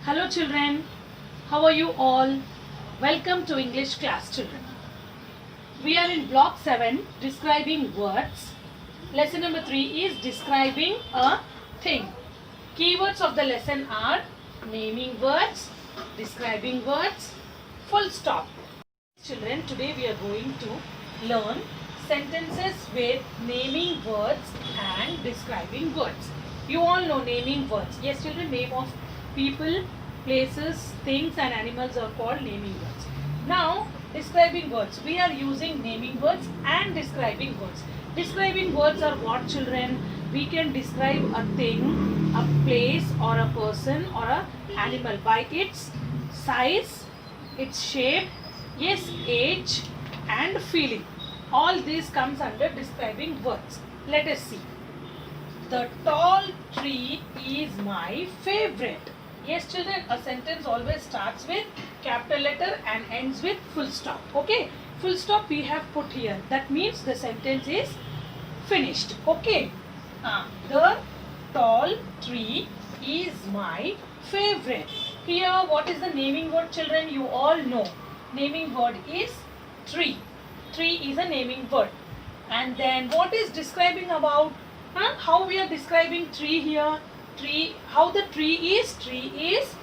Hello children, how are you all? Welcome to English class children. We are in block 7 describing words. Lesson number 3 is describing a thing. Keywords of the lesson are naming words, describing words, full stop. Children, today we are going to learn sentences with naming words and describing words. You all know naming words. Yes children, name of people, places, things and animals are called naming words. Now describing words. We are using naming words and describing words. Describing words are what children? We can describe a thing, a place or a person or a animal by its size, its shape, yes, age and feeling. All these comes under describing words. Let us see. The tall tree is my favorite. Yes children, a sentence always starts with capital letter and ends with full stop. Okay, full stop we have put here. That means the sentence is finished. Okay, the tall tree is my favorite. Here what is the naming word children? You all know. Naming word is tree. Tree is a naming word. And then what is describing about? How we are describing tree here? Tree, how the tree is? Tree is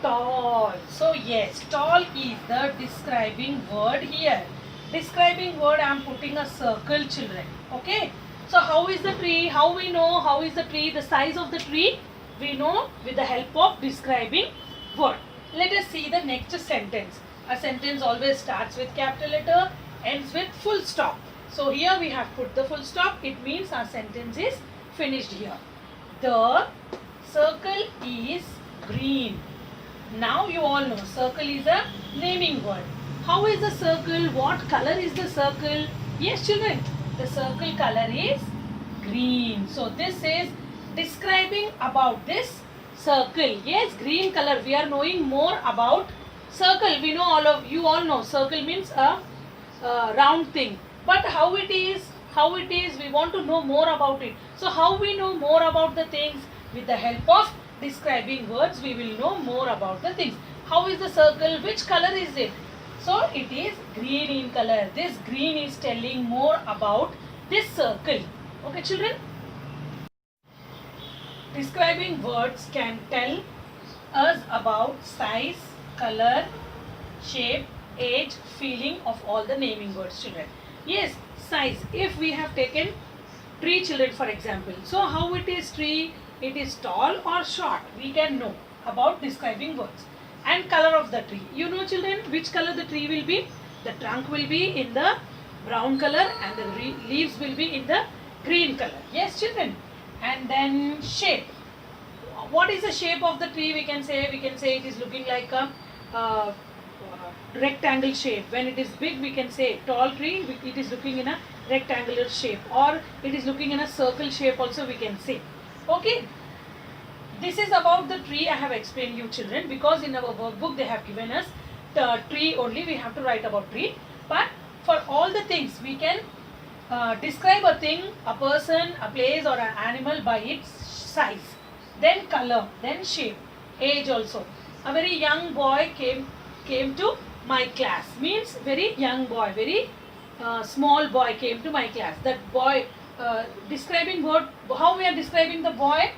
tall. So yes, tall is the describing word here. Describing word I am putting a circle children. Okay. So how is the tree? How we know how is the tree? The size of the tree we know with the help of describing word. Let us see the next sentence. A sentence always starts with capital letter, ends with full stop. So here we have put the full stop. It means our sentence is finished here. The circle is green. Now you all know circle is a naming word. How is the circle? What color is the circle? Yes children, the circle color is green. So this is describing about this circle. Yes, green color. We are knowing more about circle. We know you all know circle means a round thing. But how it is, we want to know more about it. So how we know more about the things? With the help of describing words, we will know more about the things. How is the circle? Which color is it? So it is green in color. This green is telling more about this circle. Okay children? Describing words can tell us about size, color, shape, age, feeling of all the naming words children. Yes, size. If we have taken tree children for example. So how it is tree? It is tall or short. We can know about describing words. And color of the tree. You know children which color the tree will be? The trunk will be in the brown color and the leaves will be in the green color. Yes children. And then shape. What is the shape of the tree? We can say it is looking like a rectangle shape. When it is big we can say tall tree, it is looking in a rectangular shape, or it is looking in a circle shape also we can say. Okay, this is about the tree I have explained you children, because in our workbook they have given us the tree only, we have to write about tree. But for all the things we can describe a thing, a person, a place or an animal by its size, then color, then shape, age also. A very young boy came to my class, means very young boy, very small boy came to my class. That boy, describing word, how we are describing the boy?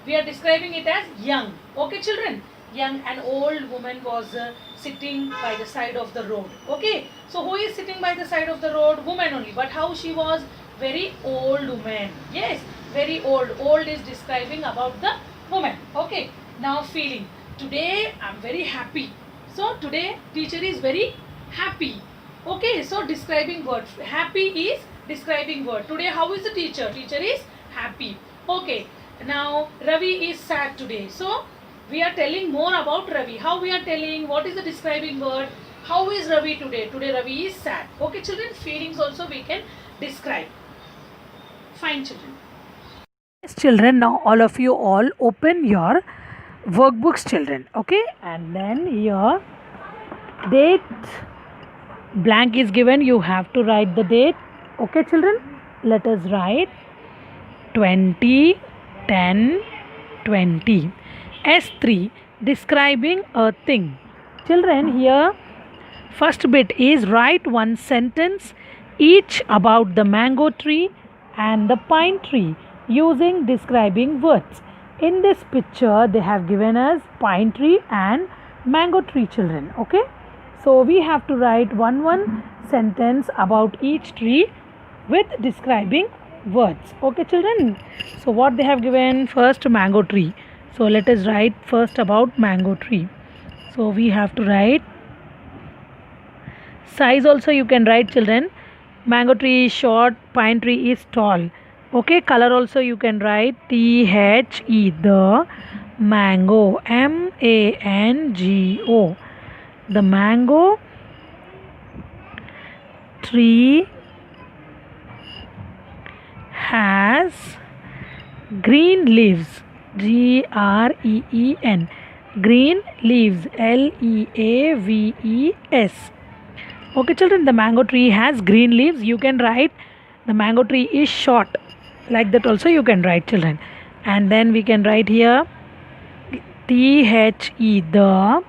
We are describing it as young. Okay children? Young. An old woman was sitting by the side of the road. Okay. So who is sitting by the side of the road? Woman only. But how she was? Very old woman. Yes. Very old. Old is describing about the woman. Okay. Now feeling. Today I am very happy. So today teacher is very happy. Okay, so describing word. Happy is describing word. Today how is the teacher? Teacher is happy. Okay, now Ravi is sad today. So we are telling more about Ravi. How we are telling? What is the describing word? How is Ravi today? Today Ravi is sad. Okay children, feelings also we can describe. Fine children. Yes children, now all of you all open your workbooks children. Okay, and then here date blank is given, you have to write the date. Okay children, let us write 20 10 20. S3 describing a thing. Children, here first bit is write one sentence each about the mango tree and the pine tree using describing words. In this picture, they have given us pine tree and mango tree, children. Okay, so we have to write one sentence about each tree with describing words. Okay, children. So what they have given, first mango tree. So let us write first about mango tree. So we have to write size also you can write, children. Mango tree is short, pine tree is tall. Okay, color also you can write THE, the mango, MANGO. The mango tree has green leaves, GREEN, green leaves, LEAVES. Okay, children, the mango tree has green leaves. You can write the mango tree is short. Like that also you can write, children. And then we can write here THE, the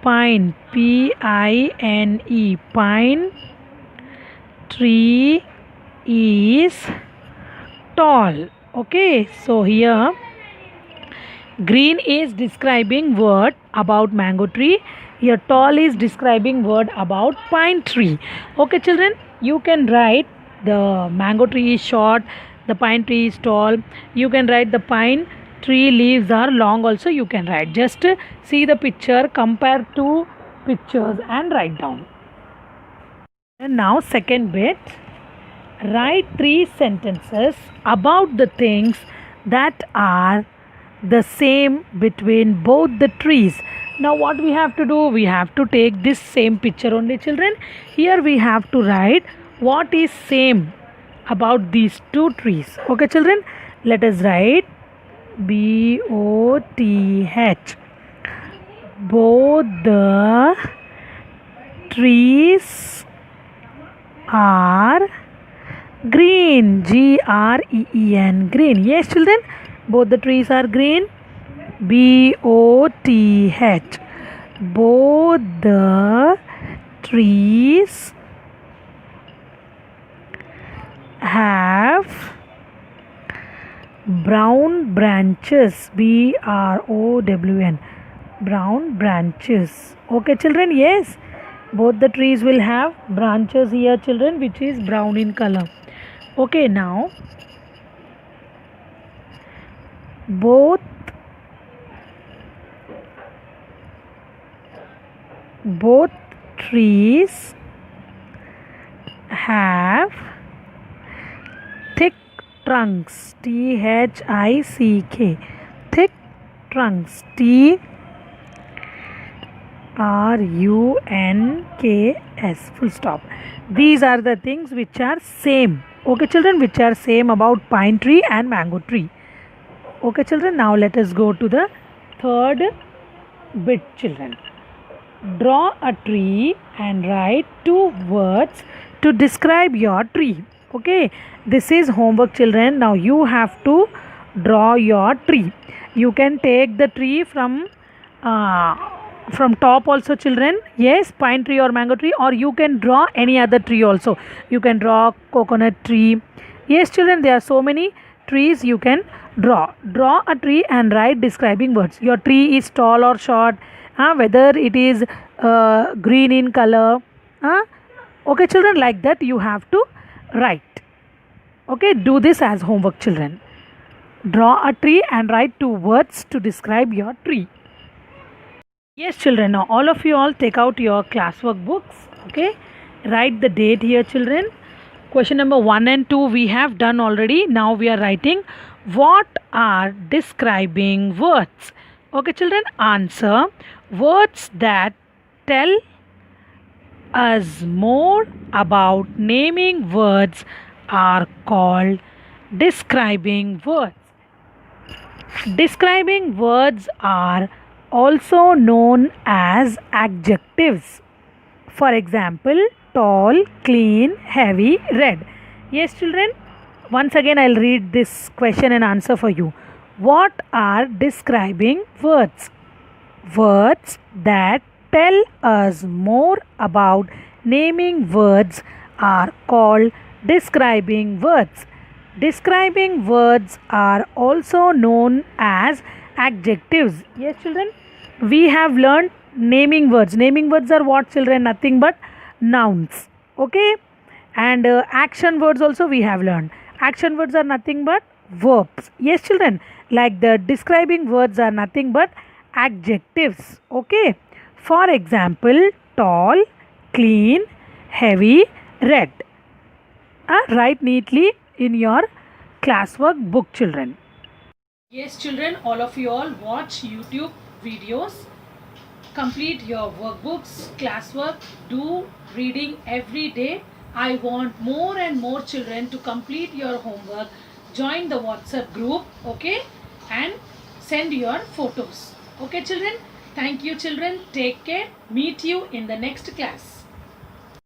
pine, PINE, pine tree is tall. Okay, so here green is describing word about mango tree. Here tall is describing word about pine tree. Okay, children, you can write the mango tree is short, the pine tree is tall. You can write the pine tree leaves are long also you can write. Just see the picture, compare two pictures and write down. And now second bit, write 3 sentences about the things that are the same between both the trees. Now what we have to do, we have to take this same picture only, children. Here we have to write what is same about these two trees. Okay, children, let us write BOTH. Both the trees are green, GREEN, green. Yes, children, both the trees are green. BOTH. Both the trees have brown branches, BROWN, brown branches. Okay, children, yes, both the trees will have branches here, children, which is brown in color. Okay, now both trees have thick trunks, THICK, thick trunks, TRUNKS, full stop. These are the things which are same. Okay, children, which are same about pine tree and mango tree. Okay, children, now let us go to the third bit, children. Draw a tree and write 2 words to describe your tree. Okay, this is homework, children. Now you have to draw your tree. You can take the tree from top also, children. Yes, pine tree or mango tree, or you can draw any other tree also. You can draw coconut tree. Yes, children, there are so many trees you can draw. Draw a tree and write describing words. Your tree is tall or short, whether it is green in color. Okay, children, like that you have to write. Okay, do this as homework, children. Draw a tree and write 2 words to describe your tree. Yes, children, now all of you all take out your classwork books. Okay, write the date here, children. Question number 1 and 2 we have done already. Now we are writing what are describing words. Okay, children, answer. Words that tell us more about naming words are called describing words. Describing words are also known as adjectives. For example, tall, clean, heavy, red. Yes, children, once again I'll read this question and answer for you. What are describing words? Words that tell us more about naming words are called describing words. Describing words are also known as adjectives. Yes, children, we have learned naming words. Naming words are what, children? Nothing but nouns. Okay, and action words also we have learned. Action words are nothing but verbs. Yes, children, like the describing words are nothing but adjectives. Okay, for example, tall, clean, heavy, red. Write neatly in your classwork book, children. Yes, children, all of you all watch YouTube videos, complete your workbooks, classwork, do reading every day. I want more and more children to complete your homework. Join the WhatsApp group, okay, and send your photos. Okay, children. Thank you, children. Take care. Meet you in the next class.